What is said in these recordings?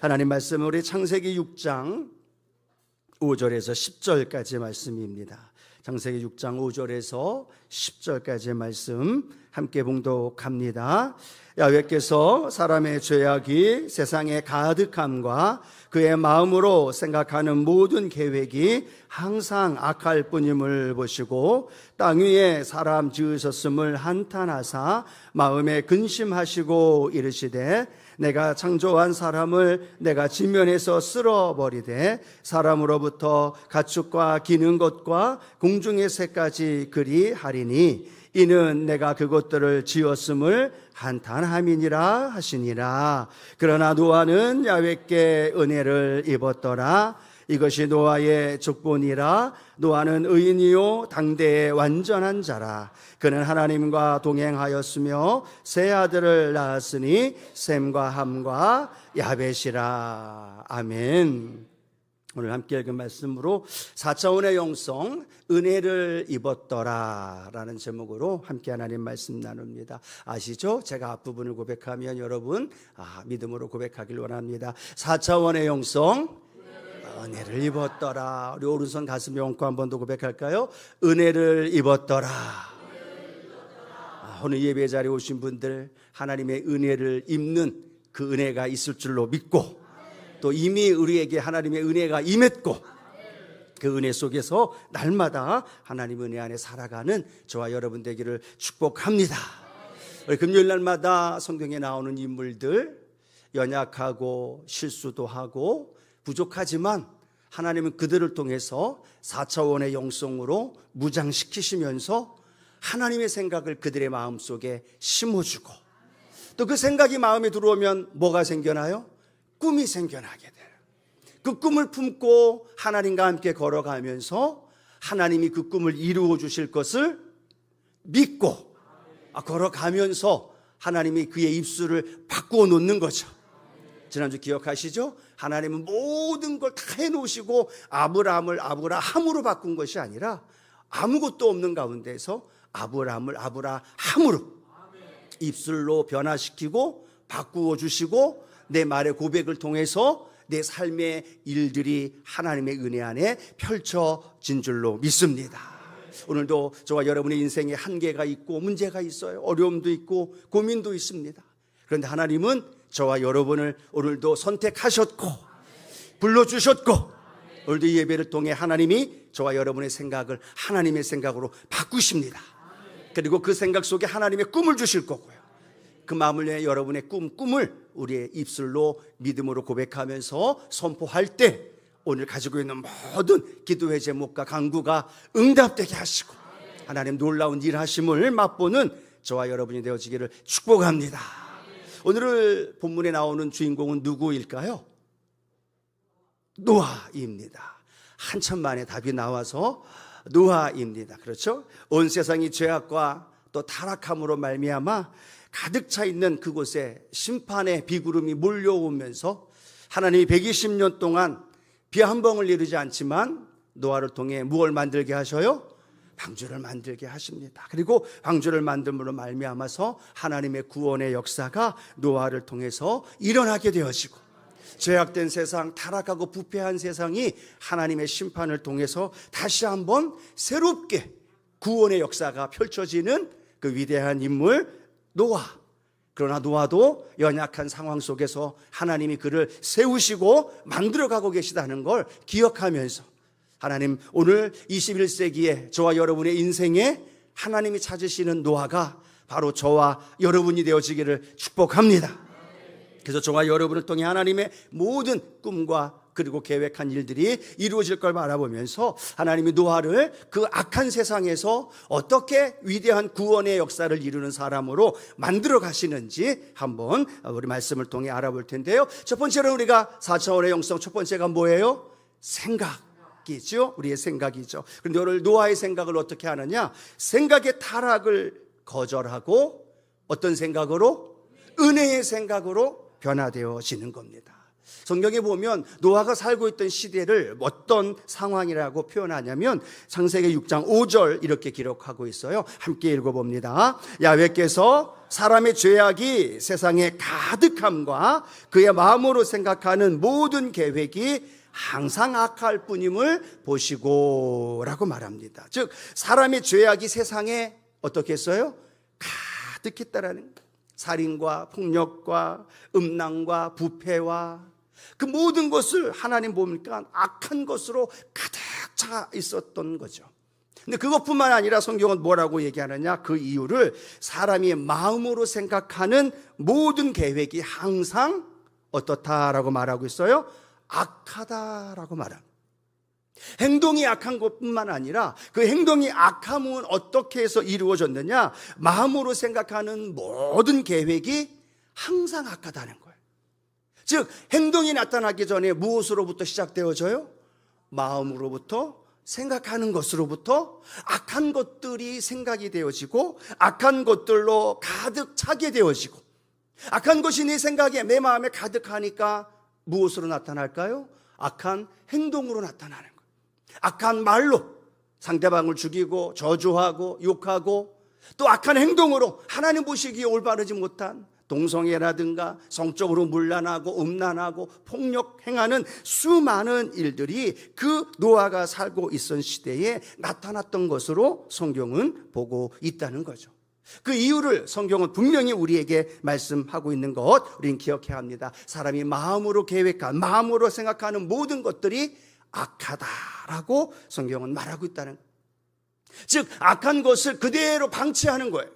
하나님 말씀은 우리 창세기 6장 5절에서 10절까지의 말씀입니다. 창세기 6장 5절에서 10절까지의 말씀 함께 봉독합니다. 야훼께서 사람의 죄악이 세상에 가득함과 그의 마음으로 생각하는 모든 계획이 항상 악할 뿐임을 보시고 땅 위에 사람 지으셨음을 한탄하사 마음에 근심하시고 이르시되 내가 창조한 사람을 내가 지면에서 쓸어버리되 사람으로부터 가축과 기는 것과 공중의 새까지 그리하리니 이는 내가 그것들을 지었음을 한탄함이니라 하시니라. 그러나 노아는 야훼께 은혜를 입었더라. 이것이 노아의 족본이라. 노아는 의인이요 당대의 완전한 자라. 그는 하나님과 동행하였으며 세 아들을 낳았으니 셈과 함과 야벳이라. 아멘. 오늘 함께 읽은 말씀으로 4차원의 영성, 은혜를 입었더라 라는 제목으로 함께 하나님 말씀 나눕니다. 아시죠? 제가 앞부분을 고백하면 여러분 믿음으로 고백하길 원합니다. 4차원의 영성, 은혜를 입었더라. 우리 오른손 가슴에 얹고 한 번 더 고백할까요? 은혜를 입었더라. 오늘 예배 자리에 오신 분들 하나님의 은혜를 입는 그 은혜가 있을 줄로 믿고 또 이미 우리에게 하나님의 은혜가 임했고 그 은혜 속에서 날마다 하나님 은혜 안에 살아가는 저와 여러분 되기를 축복합니다. 우리 금요일 날마다 성경에 나오는 인물들 연약하고 실수도 하고 부족하지만 하나님은 그들을 통해서 4차원의 영성으로 무장시키시면서 하나님의 생각을 그들의 마음속에 심어주고 또 그 생각이 마음에 들어오면 뭐가 생겨나요? 꿈이 생겨나게 돼요. 그 꿈을 품고 하나님과 함께 걸어가면서 하나님이 그 꿈을 이루어 주실 것을 믿고 걸어가면서 하나님이 그의 입술을 바꾸어 놓는 거죠. 지난주 기억하시죠? 하나님은 모든 걸 다 해놓으시고 아브라함을 아브라함으로 바꾼 것이 아니라 아무것도 없는 가운데서 아브라함을 아브라함으로 입술로 변화시키고 바꾸어 주시고 내 말의 고백을 통해서 내 삶의 일들이 하나님의 은혜 안에 펼쳐진 줄로 믿습니다. 오늘도 저와 여러분의 인생에 한계가 있고 문제가 있어요. 어려움도 있고 고민도 있습니다. 그런데 하나님은 저와 여러분을 오늘도 선택하셨고 불러주셨고 오늘도 이 예배를 통해 하나님이 저와 여러분의 생각을 하나님의 생각으로 바꾸십니다. 그리고 그 생각 속에 하나님의 꿈을 주실 거고요. 그 마음을 위해 여러분의 꿈을 우리의 입술로 믿음으로 고백하면서 선포할 때 오늘 가지고 있는 모든 기도의 제목과 간구가 응답되게 하시고 하나님 놀라운 일하심을 맛보는 저와 여러분이 되어지기를 축복합니다. 오늘 본문에 나오는 주인공은 누구일까요? 노아입니다. 한참 만에 답이 나와서 노아입니다. 그렇죠? 온 세상이 죄악과 또 타락함으로 말미암아 가득 차 있는 그곳에 심판의 비구름이 몰려오면서 하나님이 120년 동안 비 한 방울 내리지 않지만 노아를 통해 무엇을 만들게 하셔요? 방주를 만들게 하십니다. 그리고 방주를 만듦으로 말미암아서 하나님의 구원의 역사가 노아를 통해서 일어나게 되어지고 죄악된 세상, 타락하고 부패한 세상이 하나님의 심판을 통해서 다시 한번 새롭게 구원의 역사가 펼쳐지는 그 위대한 인물 노아. 그러나 노아도 연약한 상황 속에서 하나님이 그를 세우시고 만들어가고 계시다는 걸 기억하면서 하나님 오늘 21세기에 저와 여러분의 인생에 하나님이 찾으시는 노아가 바로 저와 여러분이 되어지기를 축복합니다. 그래서 저와 여러분을 통해 하나님의 모든 꿈과 그리고 계획한 일들이 이루어질 걸 바라보면서 하나님이 노아를 그 악한 세상에서 어떻게 위대한 구원의 역사를 이루는 사람으로 만들어 가시는지 한번 우리 말씀을 통해 알아볼 텐데요. 첫 번째로 우리가 4차원의 영성 첫 번째가 뭐예요? 생각이죠. 우리의 생각이죠. 그런데 오늘 노아의 생각을 어떻게 하느냐? 생각의 타락을 거절하고 어떤 생각으로? 은혜의 생각으로 변화되어지는 겁니다. 성경에 보면 노아가 살고 있던 시대를 어떤 상황이라고 표현하냐면 창세기 6장 5절 이렇게 기록하고 있어요. 함께 읽어봅니다. 야훼께서 사람의 죄악이 세상에 가득함과 그의 마음으로 생각하는 모든 계획이 항상 악할 뿐임을 보시고 라고 말합니다. 즉 사람의 죄악이 세상에 어떻게 했어요? 가득했다라는 거예요. 살인과 폭력과 음란과 부패와 그 모든 것을 하나님 보니까 악한 것으로 가득 차 있었던 거죠. 근데 그것뿐만 아니라 성경은 뭐라고 얘기하느냐? 그 이유를 사람이 마음으로 생각하는 모든 계획이 항상 어떻다라고 말하고 있어요? 악하다라고 말합니다. 행동이 악한 것뿐만 아니라 그 행동이 악함은 어떻게 해서 이루어졌느냐? 마음으로 생각하는 모든 계획이 항상 악하다는 거예요. 즉 행동이 나타나기 전에 무엇으로부터 시작되어져요? 마음으로부터, 생각하는 것으로부터 악한 것들이 생각이 되어지고 악한 것들로 가득 차게 되어지고 악한 것이 내 생각에 내 마음에 가득하니까 무엇으로 나타날까요? 악한 행동으로 나타나는 거예요. 악한 말로 상대방을 죽이고 저주하고 욕하고 또 악한 행동으로 하나님 보시기에 올바르지 못한 동성애라든가 성적으로 문란하고 음란하고 폭력 행하는 수많은 일들이 그 노아가 살고 있던 시대에 나타났던 것으로 성경은 보고 있다는 거죠. 그 이유를 성경은 분명히 우리에게 말씀하고 있는 것 우리는 기억해야 합니다. 사람이 마음으로 계획한, 마음으로 생각하는 모든 것들이 악하다라고 성경은 말하고 있다는 거예요. 즉 악한 것을 그대로 방치하는 거예요.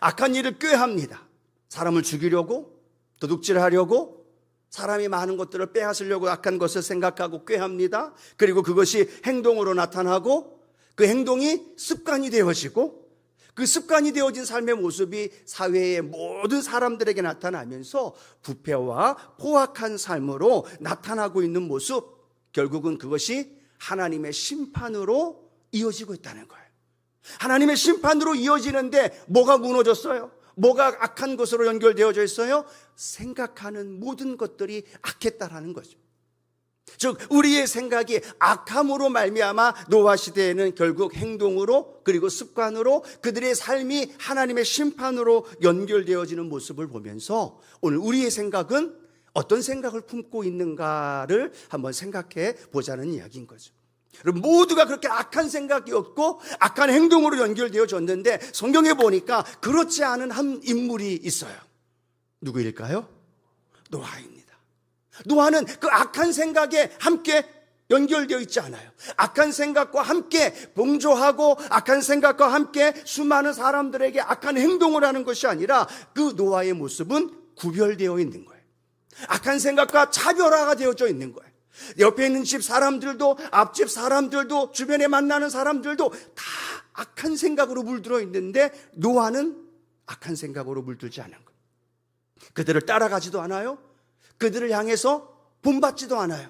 악한 일을 꾀합니다. 사람을 죽이려고, 도둑질하려고, 사람이 많은 것들을 빼앗으려고 악한 것을 생각하고 꾀합니다. 그리고 그것이 행동으로 나타나고 그 행동이 습관이 되어지고 그 습관이 되어진 삶의 모습이 사회의 모든 사람들에게 나타나면서 부패와 포악한 삶으로 나타나고 있는 모습, 결국은 그것이 하나님의 심판으로 이어지고 있다는 거예요. 하나님의 심판으로 이어지는데 뭐가 무너졌어요? 뭐가 악한 것으로 연결되어져 있어요? 생각하는 모든 것들이 악했다라는 거죠. 즉 우리의 생각이 악함으로 말미암아 노아 시대에는 결국 행동으로 그리고 습관으로 그들의 삶이 하나님의 심판으로 연결되어지는 모습을 보면서 오늘 우리의 생각은 어떤 생각을 품고 있는가를 한번 생각해 보자는 이야기인 거죠. 모두가 그렇게 악한 생각이었고 악한 행동으로 연결되어졌는데 성경에 보니까 그렇지 않은 한 인물이 있어요. 누구일까요? 노아입니다. 노아는 그 악한 생각에 함께 연결되어 있지 않아요. 악한 생각과 함께 동조하고 악한 생각과 함께 수많은 사람들에게 악한 행동을 하는 것이 아니라 그 노아의 모습은 구별되어 있는 거예요. 악한 생각과 차별화가 되어져 있는 거예요. 옆에 있는 집 사람들도 앞집 사람들도 주변에 만나는 사람들도 다 악한 생각으로 물들어 있는데 노아는 악한 생각으로 물들지 않은 거예요. 그들을 따라가지도 않아요. 그들을 향해서 본받지도 않아요.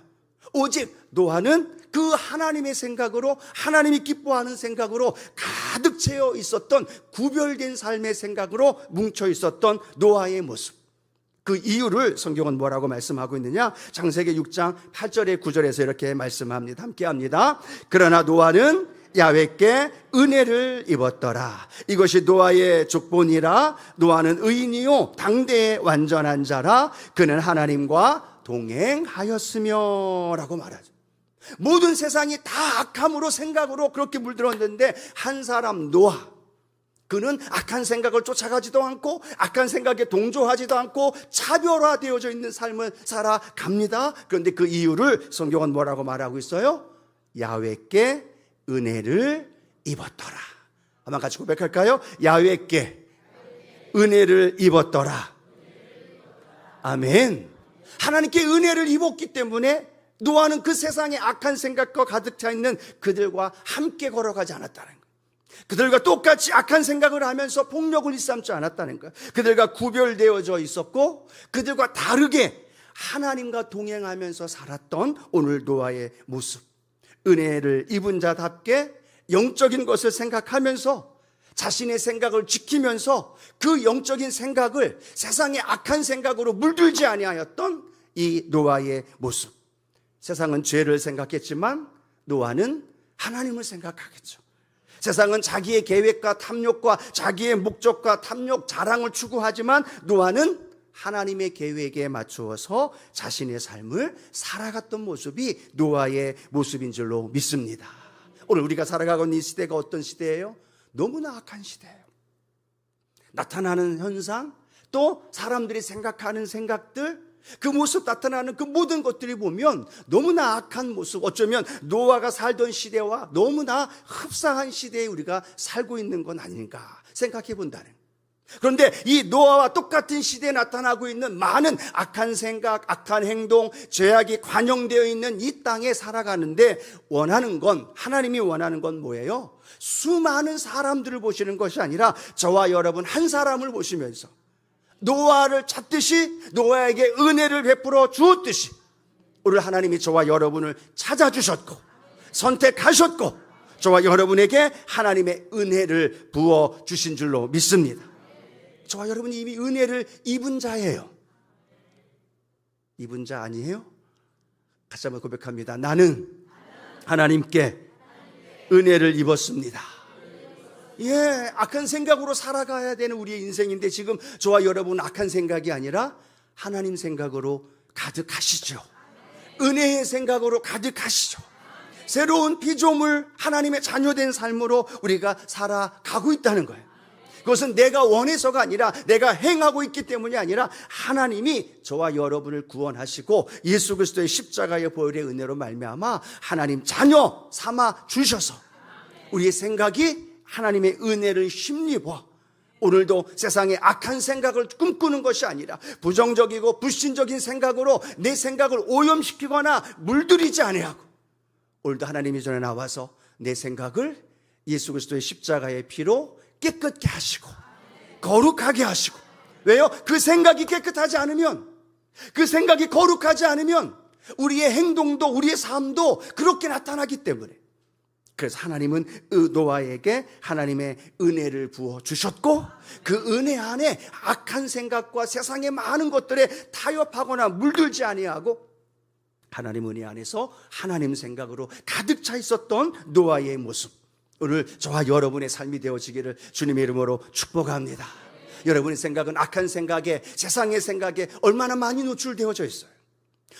오직 노아는 그 하나님의 생각으로 하나님이 기뻐하는 생각으로 가득 채워 있었던 구별된 삶의 생각으로 뭉쳐 있었던 노아의 모습. 그 이유를 성경은 뭐라고 말씀하고 있느냐? 창세기 6장 8절에 9절에서 이렇게 말씀합니다. 함께 합니다. 그러나 노아는 야훼께 은혜를 입었더라. 이것이 노아의 족본이라. 노아는 의인이요 당대의 완전한 자라. 그는 하나님과 동행하였으며 라고 말하죠. 모든 세상이 다 악함으로 생각으로 그렇게 물들었는데 한 사람 노아, 그는 악한 생각을 쫓아가지도 않고 악한 생각에 동조하지도 않고 차별화되어져 있는 삶을 살아갑니다. 그런데 그 이유를 성경은 뭐라고 말하고 있어요? 야훼께 은혜를 입었더라. 한번 같이 고백할까요? 야훼께 은혜를 입었더라. 아멘. 하나님께 은혜를 입었기 때문에 노아는 그 세상에 악한 생각과 가득 차 있는 그들과 함께 걸어가지 않았다는 거예요. 그들과 똑같이 악한 생각을 하면서 폭력을 일삼지 않았다는 거예요. 그들과 구별되어져 있었고 그들과 다르게 하나님과 동행하면서 살았던 오늘 노아의 모습. 은혜를 입은 자답게 영적인 것을 생각하면서 자신의 생각을 지키면서 그 영적인 생각을 세상의 악한 생각으로 물들지 아니하였던 이 노아의 모습. 세상은 죄를 생각했지만 노아는 하나님을 생각하겠죠. 세상은 자기의 계획과 탐욕과 자기의 목적과 탐욕, 자랑을 추구하지만 노아는 하나님의 계획에 맞추어서 자신의 삶을 살아갔던 모습이 노아의 모습인 줄로 믿습니다. 오늘 우리가 살아가고 있는 이 시대가 어떤 시대예요? 너무나 악한 시대예요. 나타나는 현상, 또 사람들이 생각하는 생각들, 그 모습 나타나는 그 모든 것들이 보면 너무나 악한 모습, 어쩌면 노아가 살던 시대와 너무나 흡사한 시대에 우리가 살고 있는 건 아닌가 생각해 본다는. 그런데 이 노아와 똑같은 시대에 나타나고 있는 많은 악한 생각, 악한 행동, 죄악이 관영되어 있는 이 땅에 살아가는데 하나님이 원하는 건 뭐예요? 수많은 사람들을 보시는 것이 아니라 저와 여러분 한 사람을 보시면서 노아를 찾듯이 노아에게 은혜를 베풀어 주었듯이 오늘 하나님이 저와 여러분을 찾아주셨고 선택하셨고 저와 여러분에게 하나님의 은혜를 부어주신 줄로 믿습니다. 저와 여러분이 이미 은혜를 입은 자예요. 입은 자 아니에요? 다시 한번 고백합니다. 나는 하나님께 은혜를 입었습니다. 악한 생각으로 살아가야 되는 우리의 인생인데 지금 저와 여러분은 악한 생각이 아니라 하나님 생각으로 가득하시죠. 은혜의 생각으로 가득하시죠. 새로운 피조물, 하나님의 자녀된 삶으로 우리가 살아가고 있다는 거예요. 그것은 내가 원해서가 아니라 내가 행하고 있기 때문이 아니라 하나님이 저와 여러분을 구원하시고 예수 그리스도의 십자가의 보혈의 은혜로 말미암아 하나님 자녀 삼아 주셔서 우리의 생각이 하나님의 은혜를 힘입어 오늘도 세상에 악한 생각을 꿈꾸는 것이 아니라 부정적이고 불신적인 생각으로 내 생각을 오염시키거나 물들이지 아니하고 오늘도 하나님이 전에 나와서 내 생각을 예수 그리스도의 십자가의 피로 깨끗게 하시고 거룩하게 하시고. 왜요? 그 생각이 깨끗하지 않으면, 그 생각이 거룩하지 않으면 우리의 행동도 우리의 삶도 그렇게 나타나기 때문에. 그래서 하나님은 노아에게 하나님의 은혜를 부어주셨고 그 은혜 안에 악한 생각과 세상의 많은 것들에 타협하거나 물들지 아니하고 하나님 은혜 안에서 하나님 생각으로 가득 차 있었던 노아의 모습, 오늘 저와 여러분의 삶이 되어지기를 주님의 이름으로 축복합니다. 여러분의 생각은 악한 생각에, 세상의 생각에 얼마나 많이 노출되어져 있어요.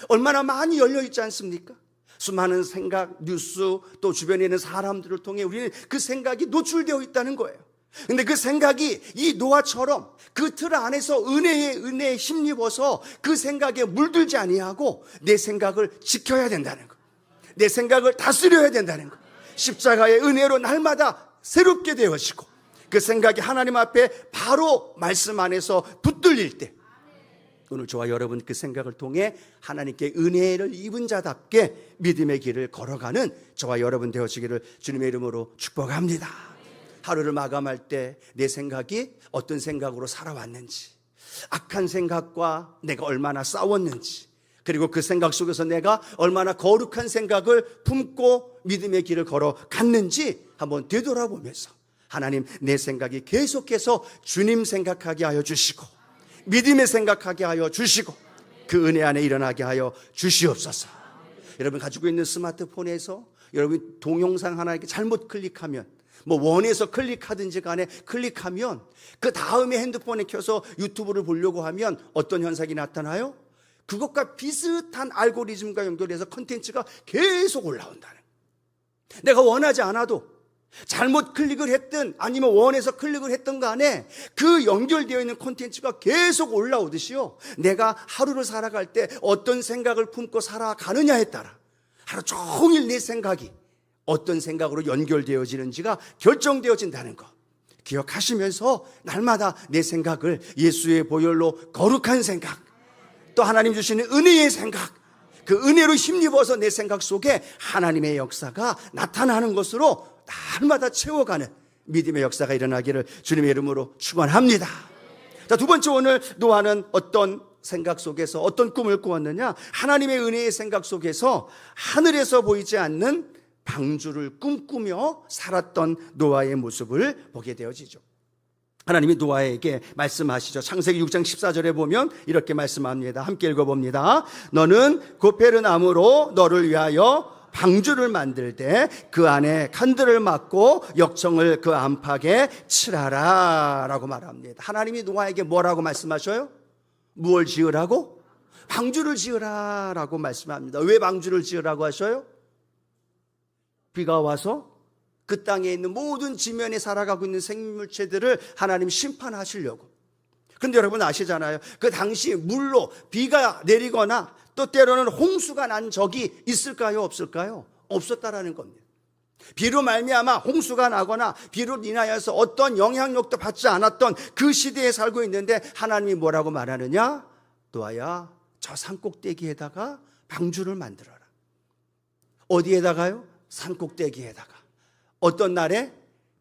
얼마나 많이 열려있지 않습니까? 수많은 생각, 뉴스, 또 주변에 있는 사람들을 통해 우리는 그 생각이 노출되어 있다는 거예요. 근데 그 생각이 이 노아처럼 그 틀 안에서 은혜에 힘입어서 그 생각에 물들지 아니하고 내 생각을 지켜야 된다는 거, 내 생각을 다스려야 된다는 거, 십자가의 은혜로 날마다 새롭게 되어지고 그 생각이 하나님 앞에 바로 말씀 안에서 붙들릴 때 오늘 저와 여러분 그 생각을 통해 하나님께 은혜를 입은 자답게 믿음의 길을 걸어가는 저와 여러분 되어지기를 주님의 이름으로 축복합니다. 하루를 마감할 때 내 생각이 어떤 생각으로 살아왔는지, 악한 생각과 내가 얼마나 싸웠는지, 그리고 그 생각 속에서 내가 얼마나 거룩한 생각을 품고 믿음의 길을 걸어갔는지 한번 되돌아보면서 하나님, 내 생각이 계속해서 주님 생각하게 하여 주시고 믿음의 생각하게 하여 주시고 그 은혜 안에 일어나게 하여 주시옵소서. 여러분 가지고 있는 스마트폰에서 여러분 동영상 하나 이렇게 잘못 클릭하면, 원해서 클릭하든지 간에 클릭하면 그 다음에 핸드폰에 켜서 유튜브를 보려고 하면 어떤 현상이 나타나요? 그것과 비슷한 알고리즘과 연결해서 컨텐츠가 계속 올라온다는, 내가 원하지 않아도 잘못 클릭을 했든 아니면 원해서 클릭을 했든 간에 그 연결되어 있는 콘텐츠가 계속 올라오듯이요, 내가 하루를 살아갈 때 어떤 생각을 품고 살아가느냐에 따라 하루 종일 내 생각이 어떤 생각으로 연결되어지는지가 결정되어진다는 것 기억하시면서 날마다 내 생각을 예수의 보혈로 거룩한 생각, 또 하나님 주시는 은혜의 생각, 그 은혜로 힘입어서 내 생각 속에 하나님의 역사가 나타나는 것으로 날마다 채워가는 믿음의 역사가 일어나기를 주님의 이름으로 축원합니다. 자, 두 번째, 오늘 노아는 어떤 생각 속에서 어떤 꿈을 꾸었느냐? 하나님의 은혜의 생각 속에서 하늘에서 보이지 않는 방주를 꿈꾸며 살았던 노아의 모습을 보게 되어지죠. 하나님이 노아에게 말씀하시죠. 창세기 6장 14절에 보면 이렇게 말씀합니다. 함께 읽어봅니다. 너는 고페르나무로 너를 위하여 방주를 만들 때 그 안에 칸들을 막고 역청을 그 안팎에 칠하라 라고 말합니다. 하나님이 노아에게 뭐라고 말씀하셔요? 무엇을 지으라고? 방주를 지으라 라고 말씀합니다. 왜 방주를 지으라고 하셔요? 비가 와서 그 땅에 있는 모든 지면에 살아가고 있는 생물체들을 하나님 심판하시려고. 그런데 여러분 아시잖아요. 그 당시 물로 비가 내리거나 또 때로는 홍수가 난 적이 있을까요? 없을까요? 없었다라는 겁니다. 비로 말미암아 홍수가 나거나 비로 인하여서 어떤 영향력도 받지 않았던 그 시대에 살고 있는데 하나님이 뭐라고 말하느냐? 노아야, 저 산꼭대기에다가 방주를 만들어라. 어디에다가요? 산꼭대기에다가. 어떤 날에?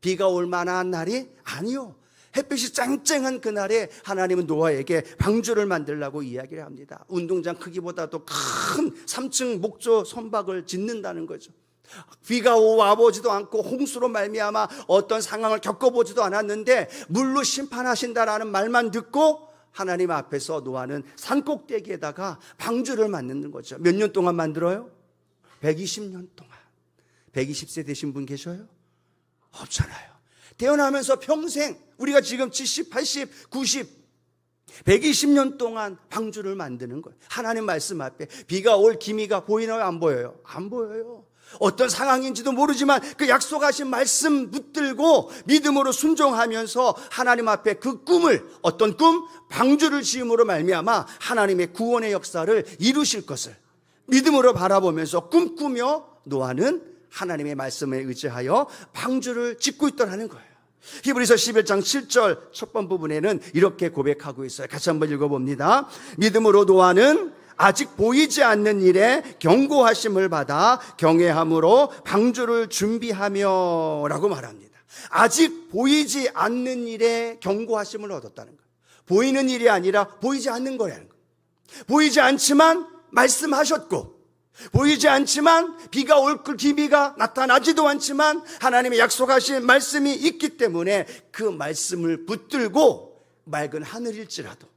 비가 올 만한 날이? 아니요. 햇빛이 쨍쨍한 그날에 하나님은 노아에게 방주를 만들라고 이야기를 합니다. 운동장 크기보다도 큰 3층 목조 선박을 짓는다는 거죠. 비가 와보지도 않고 홍수로 말미암아 어떤 상황을 겪어보지도 않았는데 물로 심판하신다라는 말만 듣고 하나님 앞에서 노아는 산꼭대기에다가 방주를 만드는 거죠. 몇 년 동안 만들어요? 120년 동안. 120세 되신 분 계셔요? 없잖아요. 태어나면서 평생 우리가 지금 70, 80, 90, 120년 동안 방주를 만드는 거예요. 하나님 말씀 앞에 비가 올 기미가 보이나요? 안 보여요? 안 보여요. 어떤 상황인지도 모르지만 그 약속하신 말씀 붙들고 믿음으로 순종하면서 하나님 앞에 그 꿈을, 어떤 꿈? 방주를 지음으로 말미암아 하나님의 구원의 역사를 이루실 것을 믿음으로 바라보면서 꿈꾸며 노아는 하나님의 말씀에 의지하여 방주를 짓고 있더라는 거예요. 히브리서 11장 7절 첫 번 부분에는 이렇게 고백하고 있어요. 같이 한번 읽어봅니다. 믿음으로 노아는 아직 보이지 않는 일에 경고하심을 받아 경외함으로 방주를 준비하며 라고 말합니다. 아직 보이지 않는 일에 경고하심을 얻었다는 거예요. 보이는 일이 아니라 보이지 않는 거라는 거예요. 보이지 않지만 말씀하셨고, 보이지 않지만 비가 올 기미가 나타나지도 않지만 하나님의 약속하신 말씀이 있기 때문에 그 말씀을 붙들고 맑은 하늘일지라도,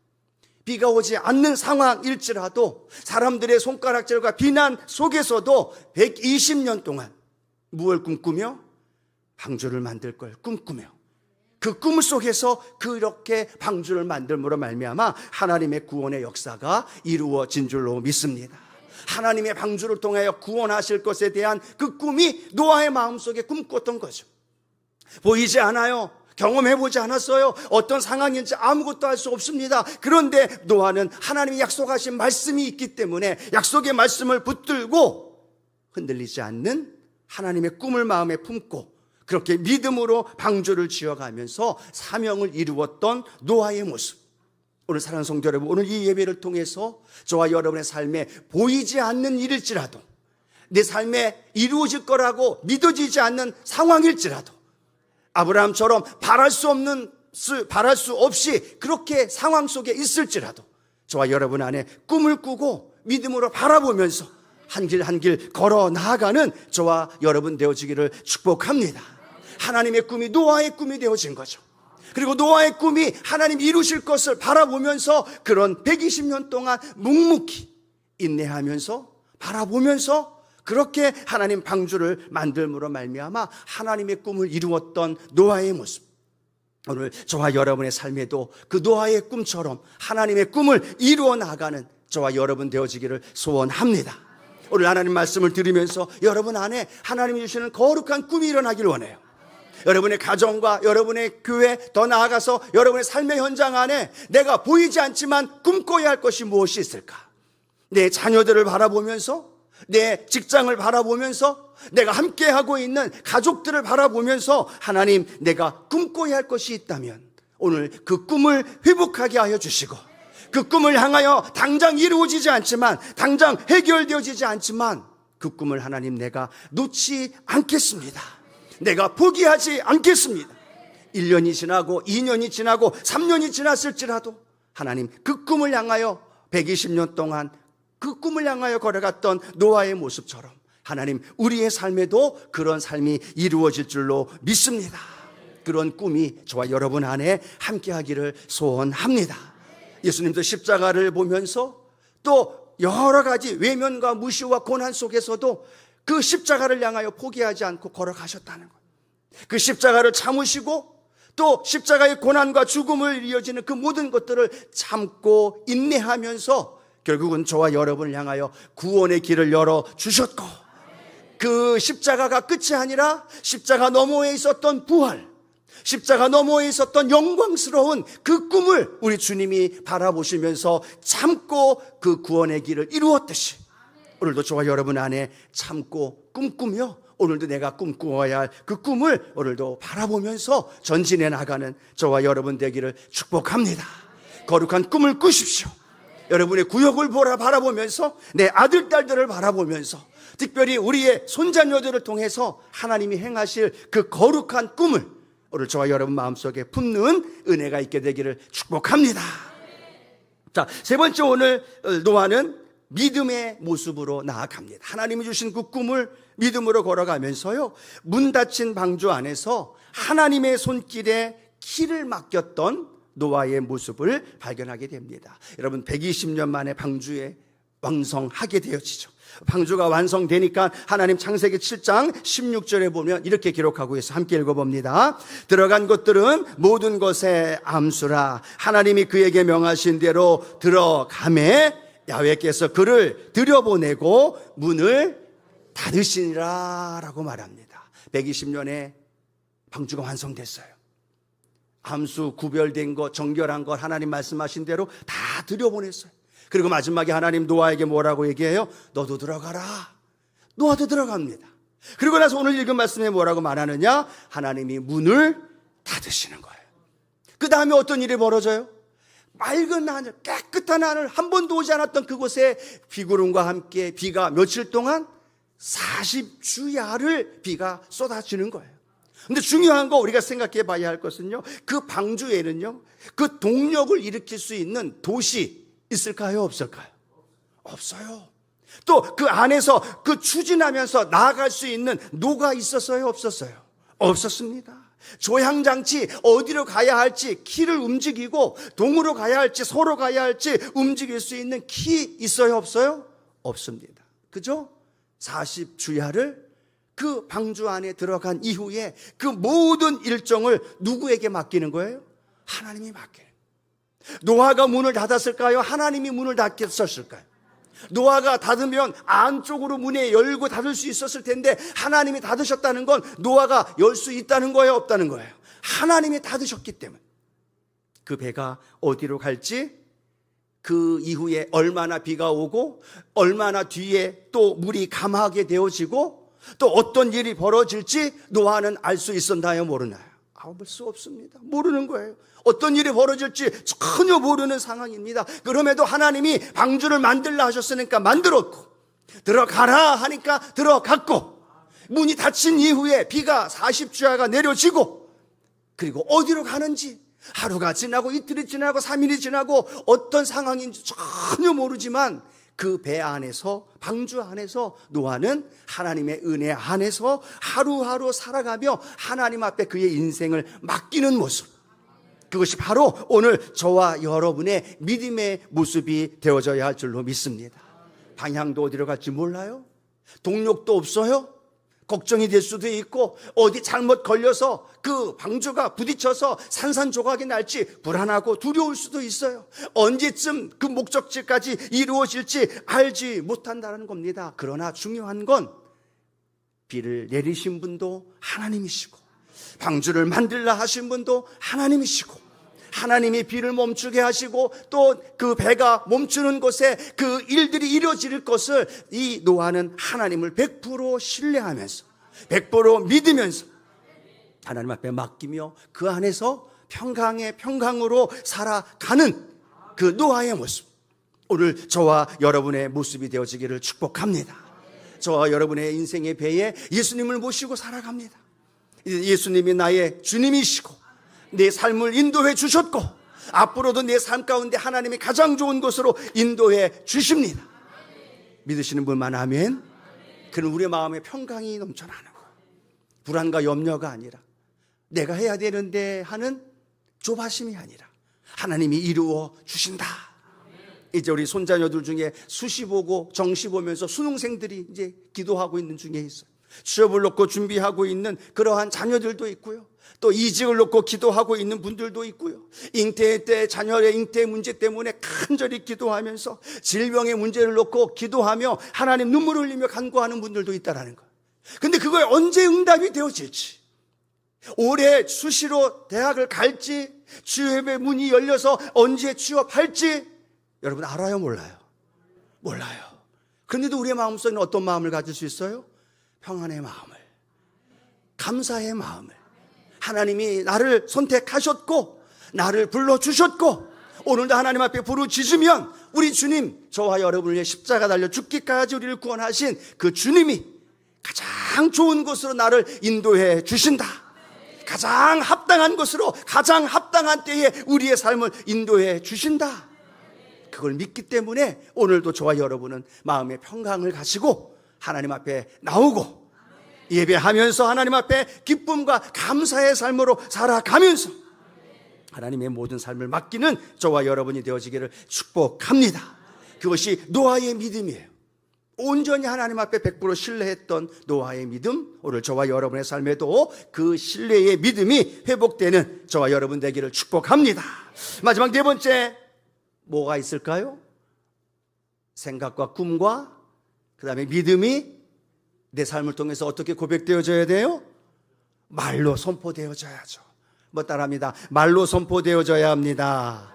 비가 오지 않는 상황일지라도, 사람들의 손가락질과 비난 속에서도 120년 동안 무엇을 꿈꾸며? 방주를 만들 걸 꿈꾸며, 그 꿈 속에서 그렇게 방주를 만들므로 말미암아 하나님의 구원의 역사가 이루어진 줄로 믿습니다. 하나님의 방주를 통하여 구원하실 것에 대한 그 꿈이 노아의 마음속에 꿈꿨던 거죠. 보이지 않아요. 경험해보지 않았어요. 어떤 상황인지 아무것도 알 수 없습니다. 그런데 노아는 하나님이 약속하신 말씀이 있기 때문에 약속의 말씀을 붙들고 흔들리지 않는 하나님의 꿈을 마음에 품고 그렇게 믿음으로 방주를 지어가면서 사명을 이루었던 노아의 모습. 오늘 사랑하는 성도 여러분, 오늘 이 예배를 통해서 저와 여러분의 삶에 보이지 않는 일일지라도, 내 삶에 이루어질 거라고 믿어지지 않는 상황일지라도, 아브라함처럼 바랄 수 없이 그렇게 상황 속에 있을지라도 저와 여러분 안에 꿈을 꾸고 믿음으로 바라보면서 한 길 한 길 걸어 나아가는 저와 여러분 되어지기를 축복합니다. 하나님의 꿈이 노아의 꿈이 되어진 거죠. 그리고 노아의 꿈이 하나님 이루실 것을 바라보면서 그런 120년 동안 묵묵히 인내하면서 바라보면서 그렇게 하나님 방주를 만들므로 말미암아 하나님의 꿈을 이루었던 노아의 모습. 오늘 저와 여러분의 삶에도 그 노아의 꿈처럼 하나님의 꿈을 이루어 나가는 저와 여러분 되어지기를 소원합니다. 오늘 하나님 말씀을 들으면서 여러분 안에 하나님이 주시는 거룩한 꿈이 일어나길 원해요. 여러분의 가정과 여러분의 교회, 더 나아가서 여러분의 삶의 현장 안에 내가 보이지 않지만 꿈꿔야 할 것이 무엇이 있을까? 내 자녀들을 바라보면서, 내 직장을 바라보면서, 내가 함께하고 있는 가족들을 바라보면서 하나님, 내가 꿈꿔야 할 것이 있다면 오늘 그 꿈을 회복하게 하여 주시고, 그 꿈을 향하여 당장 이루어지지 않지만, 당장 해결되어지지 않지만 그 꿈을 하나님 내가 놓지 않겠습니다. 내가 포기하지 않겠습니다. 1년이 지나고 2년이 지나고 3년이 지났을지라도 하나님 그 꿈을 향하여 120년 동안 그 꿈을 향하여 걸어갔던 노아의 모습처럼 하나님 우리의 삶에도 그런 삶이 이루어질 줄로 믿습니다. 그런 꿈이 저와 여러분 안에 함께하기를 소원합니다. 예수님도 십자가를 보면서 또 여러 가지 외면과 무시와 고난 속에서도 그 십자가를 향하여 포기하지 않고 걸어가셨다는 것. 그 십자가를 참으시고 또 십자가의 고난과 죽음을 이어지는 그 모든 것들을 참고 인내하면서 결국은 저와 여러분을 향하여 구원의 길을 열어주셨고, 그 십자가가 끝이 아니라 십자가 너머에 있었던 부활, 십자가 너머에 있었던 영광스러운 그 꿈을 우리 주님이 바라보시면서 참고 그 구원의 길을 이루었듯이 오늘도 저와 여러분 안에 참고 꿈꾸며 오늘도 내가 꿈꾸어야 할 그 꿈을 오늘도 바라보면서 전진해 나가는 저와 여러분 되기를 축복합니다. 거룩한 꿈을 꾸십시오. 여러분의 구역을 바라보면서 내 아들, 딸들을 바라보면서 특별히 우리의 손자녀들을 통해서 하나님이 행하실 그 거룩한 꿈을 오늘 저와 여러분 마음속에 품는 은혜가 있게 되기를 축복합니다. 자, 세 번째, 오늘 노아는 믿음의 모습으로 나아갑니다. 하나님이 주신 그 꿈을 믿음으로 걸어가면서요, 문 닫힌 방주 안에서 하나님의 손길에 키를 맡겼던 노아의 모습을 발견하게 됩니다. 여러분, 120년 만에 방주에 완성하게 되어지죠. 방주가 완성되니까 하나님 창세기 7장 16절에 보면 이렇게 기록하고 있어요. 함께 읽어봅니다. 들어간 것들은 모든 것의 암수라. 하나님이 그에게 명하신 대로 들어가매 야훼께서 그를 들여보내고 문을 닫으시니라 라고 말합니다. 120년에 방주가 완성됐어요. 암수 구별된 것, 정결한 것 하나님 말씀하신 대로 다 들여보냈어요. 그리고 마지막에 하나님 노아에게 뭐라고 얘기해요? 너도 들어가라. 노아도 들어갑니다. 그리고 나서 오늘 읽은 말씀에 뭐라고 말하느냐? 하나님이 문을 닫으시는 거예요. 그 다음에 어떤 일이 벌어져요? 맑은 하늘, 깨끗한 하늘, 한 번도 오지 않았던 그곳에 비구름과 함께 비가 며칠 동안 40주야를 비가 쏟아지는 거예요. 근데 중요한 거 우리가 생각해 봐야 할 것은요, 그 방주에는요, 그 동력을 일으킬 수 있는 도시 있을까요? 없을까요? 없어요. 또 그 안에서 그 추진하면서 나아갈 수 있는 노가 있었어요? 없었어요? 없었습니다. 조향장치, 어디로 가야 할지 키를 움직이고 동으로 가야 할지 서로 가야 할지 움직일 수 있는 키 있어요? 없어요? 없습니다. 그죠? 40주야를 그 방주 안에 들어간 이후에 그 모든 일정을 누구에게 맡기는 거예요? 하나님이 맡겨요. 노아가 문을 닫았을까요? 하나님이 문을 닫겠었을까요? 노아가 닫으면 안쪽으로 문에 열고 닫을 수 있었을 텐데 하나님이 닫으셨다는 건 노아가 열 수 있다는 거예요? 없다는 거예요? 하나님이 닫으셨기 때문에 그 배가 어디로 갈지, 그 이후에 얼마나 비가 오고 얼마나 뒤에 또 물이 감하게 되어지고 또 어떤 일이 벌어질지 노아는 알 수 있었나요? 모르나요? 알 수 없습니다. 모르는 거예요. 어떤 일이 벌어질지 전혀 모르는 상황입니다. 그럼에도 하나님이 방주를 만들라 하셨으니까 만들었고, 들어가라 하니까 들어갔고, 문이 닫힌 이후에 비가 40주야가 내려지고, 그리고 어디로 가는지 하루가 지나고 이틀이 지나고 3일이 지나고 어떤 상황인지 전혀 모르지만 그 배 안에서, 방주 안에서 노아는 하나님의 은혜 안에서 하루하루 살아가며 하나님 앞에 그의 인생을 맡기는 모습, 그것이 바로 오늘 저와 여러분의 믿음의 모습이 되어져야 할 줄로 믿습니다. 방향도 어디로 갈지 몰라요? 동력도 없어요? 걱정이 될 수도 있고, 어디 잘못 걸려서 그 방주가 부딪혀서 산산조각이 날지 불안하고 두려울 수도 있어요. 언제쯤 그 목적지까지 이루어질지 알지 못한다는 겁니다. 그러나 중요한 건 비를 내리신 분도 하나님이시고, 방주를 만들라 하신 분도 하나님이시고, 하나님이 비를 멈추게 하시고 또 그 배가 멈추는 곳에 그 일들이 이루어질 것을 이 노아는 하나님을 100% 신뢰하면서 100% 믿으면서 하나님 앞에 맡기며 그 안에서 평강의 평강으로 살아가는 그 노아의 모습, 오늘 저와 여러분의 모습이 되어지기를 축복합니다. 저와 여러분의 인생의 배에 예수님을 모시고 살아갑니다. 예수님이 나의 주님이시고 내 삶을 인도해 주셨고 앞으로도 내 삶 가운데 하나님이 가장 좋은 곳으로 인도해 주십니다. 믿으시는 분만 아멘. 그는 우리의 마음에 평강이 넘쳐나는 거예요. 불안과 염려가 아니라 내가 해야 되는데 하는 조바심이 아니라 하나님이 이루어 주신다. 이제 우리 손자녀들 중에 수시 보고 정시 보면서 수능생들이 이제 기도하고 있는 중에 있어요. 취업을 놓고 준비하고 있는 그러한 자녀들도 있고요. 또 이직을 놓고 기도하고 있는 분들도 있고요. 잉태 때 자녀의 잉태 문제 때문에 간절히 기도하면서 질병의 문제를 놓고 기도하며 하나님 눈물을 흘리며 간구하는 분들도 있다라는 거예요. 근데 그거에 언제 응답이 되어질지, 올해 수시로 대학을 갈지, 취업의 문이 열려서 언제 취업할지 여러분 알아요, 몰라요? 몰라요. 그런데도 우리의 마음속에는 어떤 마음을 가질 수 있어요? 평안의 마음을, 감사의 마음을. 하나님이 나를 선택하셨고 나를 불러주셨고 오늘도 하나님 앞에 부르짖으면 우리 주님, 저와 여러분을 위해 십자가 달려 죽기까지 우리를 구원하신 그 주님이 가장 좋은 곳으로 나를 인도해 주신다. 가장 합당한 곳으로 가장 합당한 때에 우리의 삶을 인도해 주신다. 그걸 믿기 때문에 오늘도 저와 여러분은 마음의 평강을 가지고 하나님 앞에 나오고 예배하면서 하나님 앞에 기쁨과 감사의 삶으로 살아가면서 하나님의 모든 삶을 맡기는 저와 여러분이 되어지기를 축복합니다. 그것이 노아의 믿음이에요. 온전히 하나님 앞에 100% 신뢰했던 노아의 믿음, 오늘 저와 여러분의 삶에도 그 신뢰의 믿음이 회복되는 저와 여러분 되기를 축복합니다. 마지막 네 번째, 뭐가 있을까요? 생각과 꿈과 그 다음에 믿음이 내 삶을 통해서 어떻게 고백되어져야 돼요? 말로 선포되어져야죠. 뭐 따라합니다. 말로 선포되어져야 합니다.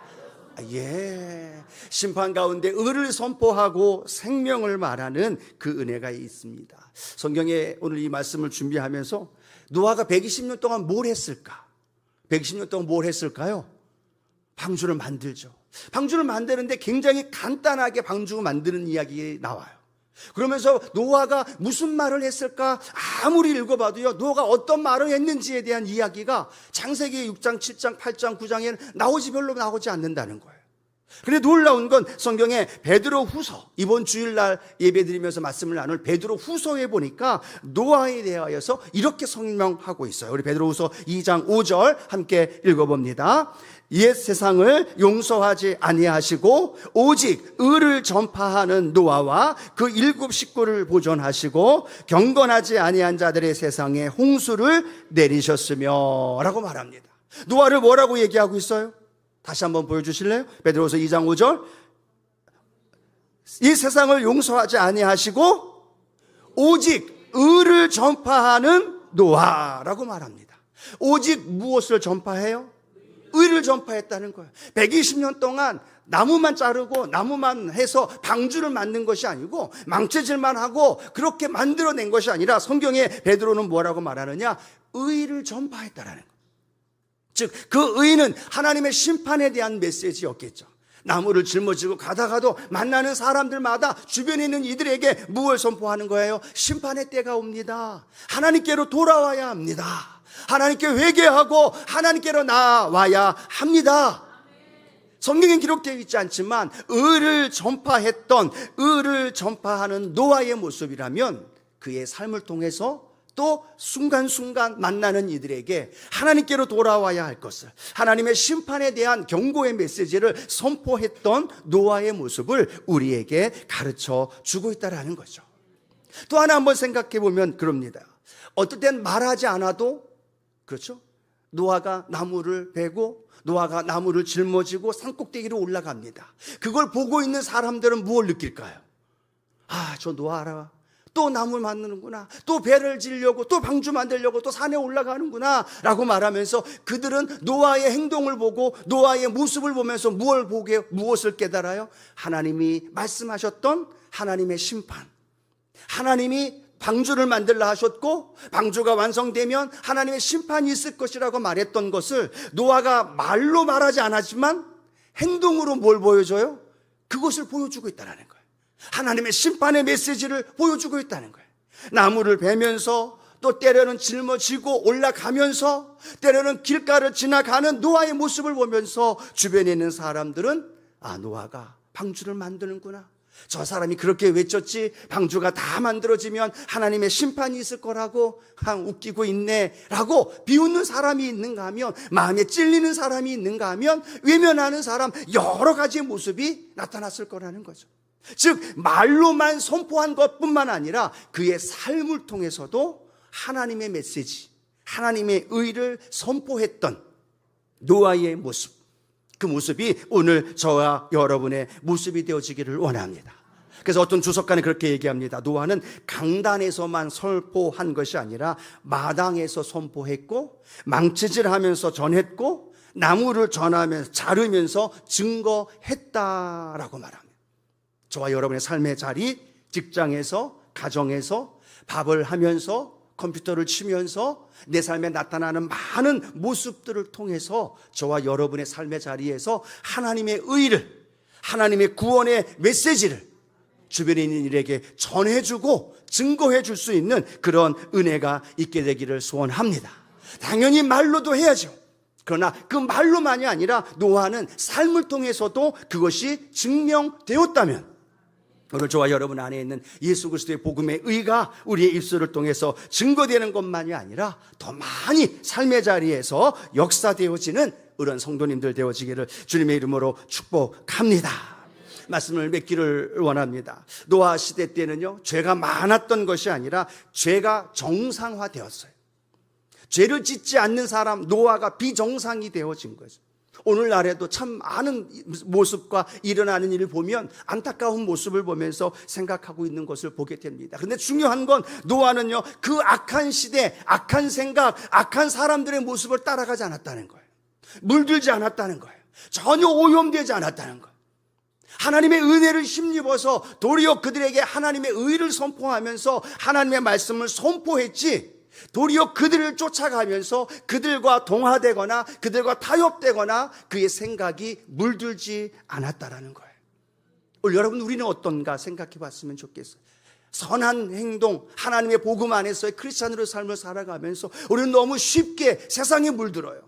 예, 심판 가운데 의를 선포하고 생명을 말하는 그 은혜가 있습니다. 성경에 오늘 이 말씀을 준비하면서 노아가 120년 동안 뭘 했을까? 120년 동안 뭘 했을까요? 방주를 만들죠. 방주를 만드는데 굉장히 간단하게 방주 만드는 이야기 나와요. 그러면서 노아가 무슨 말을 했을까? 아무리 읽어봐도요, 노아가 어떤 말을 했는지에 대한 이야기가 창세기 6장, 7장, 8장, 9장에는 별로 나오지 않는다는 거예요. 그런데 놀라운 건 성경에 베드로 후서, 이번 주일날 예배드리면서 말씀을 나눌 베드로 후서에 보니까 노아에 대하여서 이렇게 설명하고 있어요. 우리 베드로 후서 2장 5절 함께 읽어봅니다. 옛 세상을 용서하지 아니하시고 오직 의를 전파하는 노아와 그 7 식구를 보존하시고 경건하지 아니한 자들의 세상에 홍수를 내리셨으며 라고 말합니다. 노아를 뭐라고 얘기하고 있어요? 다시 한번 보여주실래요? 베드로서 2장 5절. 이 세상을 용서하지 아니하시고 오직 의를 전파하는 노아라고 말합니다. 오직 무엇을 전파해요? 의를 전파했다는 거예요. 120년 동안 나무만 자르고 나무만 해서 방주를 만든 것이 아니고 망쳐질만 하고 그렇게 만들어낸 것이 아니라 성경에 베드로는 뭐라고 말하느냐? 의를 전파했다라는 거예요. 즉 그 의는 하나님의 심판에 대한 메시지였겠죠. 나무를 짊어지고 가다가도 만나는 사람들마다 주변에 있는 이들에게 무엇을 선포하는 거예요? 심판의 때가 옵니다. 하나님께로 돌아와야 합니다. 하나님께 회개하고 하나님께로 나와야 합니다. 성경에 기록되어 있지 않지만 의를 전파했던, 의를 전파하는 노아의 모습이라면 그의 삶을 통해서 또 순간순간 만나는 이들에게 하나님께로 돌아와야 할 것을, 하나님의 심판에 대한 경고의 메시지를 선포했던 노아의 모습을 우리에게 가르쳐 주고 있다는 거죠. 또 하나 한번 생각해 보면 그럽니다. 어떨 땐 말하지 않아도, 그렇죠? 노아가 나무를 베고 노아가 나무를 짊어지고 산꼭대기로 올라갑니다. 그걸 보고 있는 사람들은 무엇을 느낄까요? 아, 저 노아 알아. 또 나무를 만드는구나. 또 배를 지려고, 또 방주 만들려고 또 산에 올라가는구나 라고 말하면서 그들은 노아의 행동을 보고 노아의 모습을 보면서 무엇을 깨달아요? 하나님이 말씀하셨던 하나님의 심판, 하나님이 방주를 만들라 하셨고 방주가 완성되면 하나님의 심판이 있을 것이라고 말했던 것을 노아가 말로 말하지 않았지만 행동으로 뭘 보여줘요? 그것을 보여주고 있다는 거예요. 하나님의 심판의 메시지를 보여주고 있다는 거예요. 나무를 베면서 또 때로는 짊어지고 올라가면서 때로는 길가를 지나가는 노아의 모습을 보면서 주변에 있는 사람들은 아, 노아가 방주를 만드는구나. 저 사람이 그렇게 외쳤지, 방주가 다 만들어지면 하나님의 심판이 있을 거라고 웃기고 있네 라고 비웃는 사람이 있는가 하면, 마음에 찔리는 사람이 있는가 하면 외면하는 사람, 여러 가지의 모습이 나타났을 거라는 거죠. 즉 말로만 선포한 것뿐만 아니라 그의 삶을 통해서도 하나님의 메시지, 하나님의 의를 선포했던 노아의 모습, 그 모습이 오늘 저와 여러분의 모습이 되어지기를 원합니다. 그래서 어떤 주석가는 그렇게 얘기합니다. 노아는 강단에서만 선포한 것이 아니라 마당에서 선포했고, 망치질하면서 전했고, 나무를 전하면서 자르면서 증거했다라고 말합니다. 저와 여러분의 삶의 자리, 직장에서, 가정에서, 밥을 하면서, 컴퓨터를 치면서 내 삶에 나타나는 많은 모습들을 통해서 저와 여러분의 삶의 자리에서 하나님의 의를, 하나님의 구원의 메시지를 주변에 있는 이들에게 전해주고 증거해 줄 수 있는 그런 은혜가 있게 되기를 소원합니다. 당연히 말로도 해야죠. 그러나 그 말로만이 아니라 노아는 삶을 통해서도 그것이 증명되었다면, 오늘 저와 여러분 안에 있는 예수 그리스도의 복음의 의가 우리의 입술을 통해서 증거되는 것만이 아니라 더 많이 삶의 자리에서 역사되어지는 그런 성도님들 되어지기를 주님의 이름으로 축복합니다. 말씀을 맺기를 원합니다. 노아 시대 때는요, 죄가 많았던 것이 아니라 죄가 정상화되었어요. 죄를 짓지 않는 사람, 노아가 비정상이 되어진 거죠. 오늘날에도 참 많은 모습과 일어나는 일을 보면 안타까운 모습을 보면서 생각하고 있는 것을 보게 됩니다. 그런데 중요한 건 노아는요, 그 악한 시대, 악한 생각, 악한 사람들의 모습을 따라가지 않았다는 거예요. 물들지 않았다는 거예요. 전혀 오염되지 않았다는 거예요. 하나님의 은혜를 힘입어서 도리어 그들에게 하나님의 의를 선포하면서 하나님의 말씀을 선포했지, 도리어 그들을 쫓아가면서 그들과 동화되거나 그들과 타협되거나 그의 생각이 물들지 않았다라는 거예요. 오늘 여러분, 우리는 어떤가 생각해 봤으면 좋겠어요. 선한 행동, 하나님의 복음 안에서의 크리스찬으로의 삶을 살아가면서 우리는 너무 쉽게 세상에 물들어요.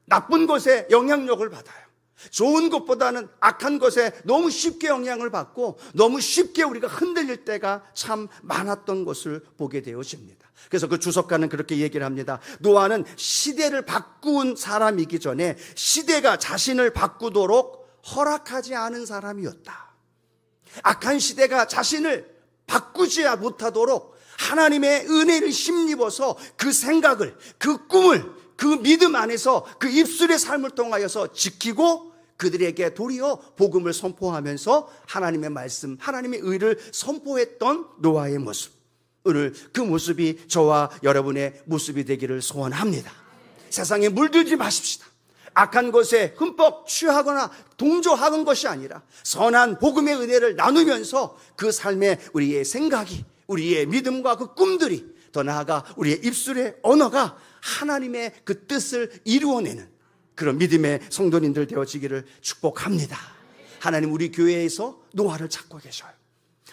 나쁜 것에 영향력을 받아요. 좋은 것보다는 악한 것에 너무 쉽게 영향을 받고 너무 쉽게 우리가 흔들릴 때가 참 많았던 것을 보게 되어집니다. 그래서 그 주석가는 그렇게 얘기를 합니다. 노아는 시대를 바꾼 사람이기 전에 시대가 자신을 바꾸도록 허락하지 않은 사람이었다. 악한 시대가 자신을 바꾸지 못하도록 하나님의 은혜를 힘입어서 그 생각을, 그 꿈을, 그 믿음 안에서 그 입술의 삶을 통하여서 지키고 그들에게 도리어 복음을 선포하면서 하나님의 말씀, 하나님의 의를 선포했던 노아의 모습, 오늘 그 모습이 저와 여러분의 모습이 되기를 소원합니다. 세상에 물들지 마십시다. 악한 것에 흠뻑 취하거나 동조하는 것이 아니라 선한 복음의 은혜를 나누면서 그 삶에 우리의 생각이, 우리의 믿음과 그 꿈들이, 더 나아가 우리의 입술의 언어가 하나님의 그 뜻을 이루어내는 그런 믿음의 성도님들 되어지기를 축복합니다. 하나님, 우리 교회에서 노아를 찾고 계셔요.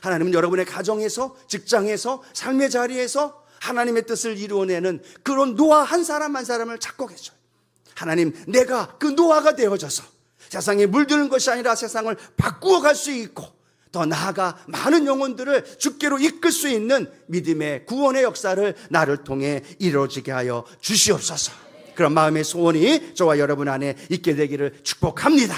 하나님은 여러분의 가정에서, 직장에서, 삶의 자리에서 하나님의 뜻을 이루어내는 그런 노아 한 사람 한 사람을 찾고 계셔요. 하나님, 내가 그 노아가 되어져서 세상에 물드는 것이 아니라 세상을 바꾸어 갈 수 있고 더 나아가 많은 영혼들을 주께로 이끌 수 있는 믿음의 구원의 역사를 나를 통해 이루어지게 하여 주시옵소서. 그런 마음의 소원이 저와 여러분 안에 있게 되기를 축복합니다.